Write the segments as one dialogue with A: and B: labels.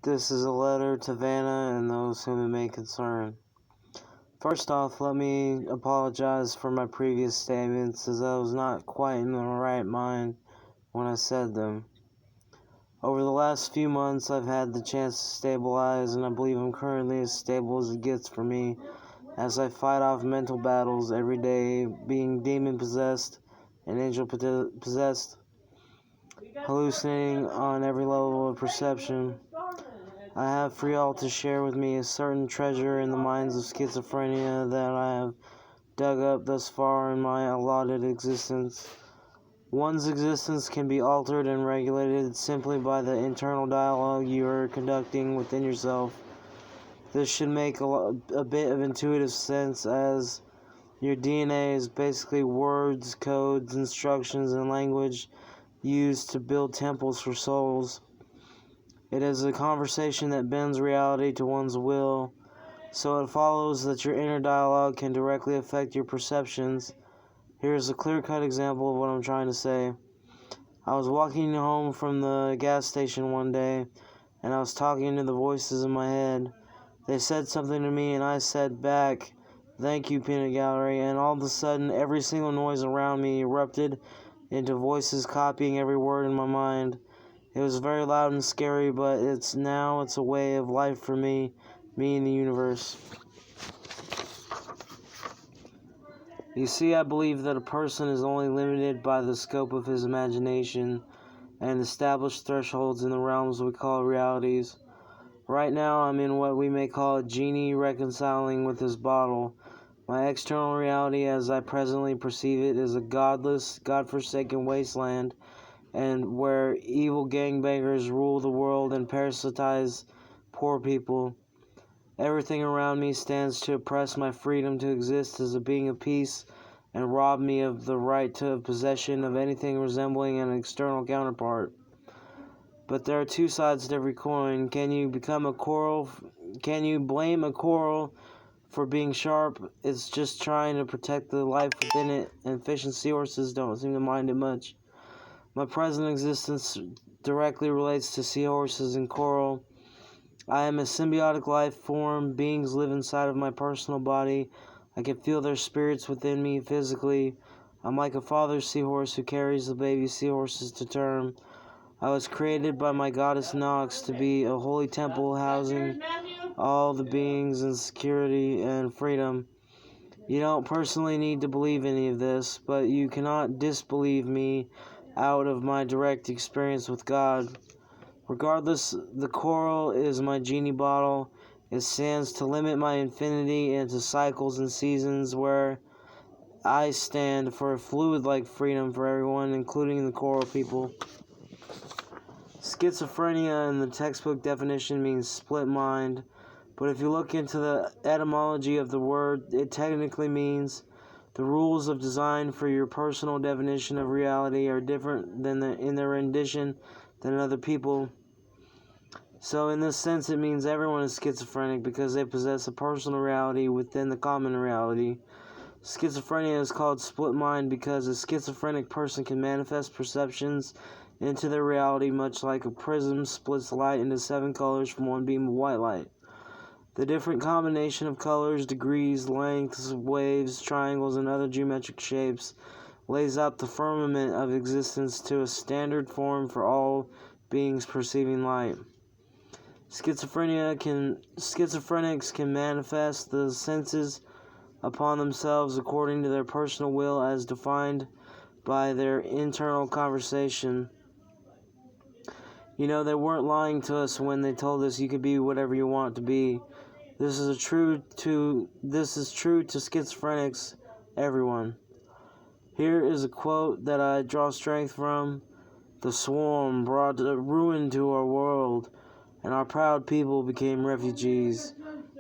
A: This is a letter to Vanna and those whom it may concern. First off, let me apologize for my previous statements, as I was not quite in the right mind when I said them. Over the last few months, I've had the chance to stabilize, and I believe I'm currently as stable as it gets for me, as I fight off mental battles every day, being demon-possessed and angel-possessed, hallucinating on every level of perception. I have for y'all to share with me a certain treasure in the minds of schizophrenia that I have dug up thus far in my allotted existence. One's existence can be altered and regulated simply by the internal dialogue you are conducting within yourself. This should make a bit of intuitive sense, as your DNA is basically words, codes, instructions, and language used to build temples for souls. It is a conversation that bends reality to one's will, so it follows that your inner dialogue can directly affect your perceptions. Here's a clear-cut example of what I'm trying to say. I was walking home from the gas station one day, and I was talking to the voices in my head. They said something to me, and I said back, "Thank you, Peanut Gallery," and all of a sudden, every single noise around me erupted into voices copying every word in my mind. It was very loud and scary, but it's a way of life for me and the universe. You see, I believe that a person is only limited by the scope of his imagination and established thresholds in the realms we call realities. Right now, I'm in what we may call a genie reconciling with his bottle. My external reality, as I presently perceive it, is a godless, God-forsaken wasteland, and where evil gangbangers rule the world and parasitize poor people. Everything around me stands to oppress my freedom to exist as a being of peace and rob me of the right to possession of anything resembling an external counterpart. But there are two sides to every coin. Can you blame a coral for being sharp? It's just trying to protect the life within it, and fish and seahorses don't seem to mind it much. My present existence directly relates to seahorses and coral. I am a symbiotic life form. Beings live inside of my personal body. I can feel their spirits within me physically. I'm like a father seahorse who carries the baby seahorses to term. I was created by my goddess Nox to be a holy temple housing all the beings in security and freedom. You don't personally need to believe any of this, but you cannot disbelieve me out of my direct experience with God. Regardless, the coral is my genie bottle. It stands to limit my infinity into cycles and seasons, where I stand for a fluid-like freedom for everyone, including the coral people. Schizophrenia in the textbook definition means split mind, but if you look into the etymology of the word, it technically means the rules of design for your personal definition of reality are different in their rendition than other people. So in this sense, it means everyone is schizophrenic because they possess a personal reality within the common reality. Schizophrenia is called split mind because a schizophrenic person can manifest perceptions into their reality much like a prism splits light into 7 colors from one beam of white light. The different combination of colors, degrees, lengths, waves, triangles, and other geometric shapes lays out the firmament of existence to a standard form for all beings perceiving light. Schizophrenics can manifest the senses upon themselves according to their personal will as defined by their internal conversation. You know, they weren't lying to us when they told us you could be whatever you want to be. This is true to schizophrenics, everyone. Here is a quote that I draw strength from. "The swarm brought ruin to our world, and our proud people became refugees.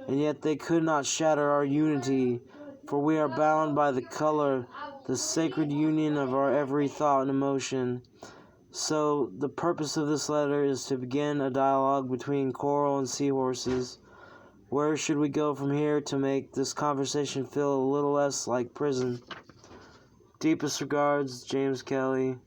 A: And yet they could not shatter our unity, for we are bound by the color, the sacred union of our every thought and emotion." So, the purpose of this letter is to begin a dialogue between coral and seahorses. Where should we go from here to make this conversation feel a little less like prison? Deepest regards, James Kelly.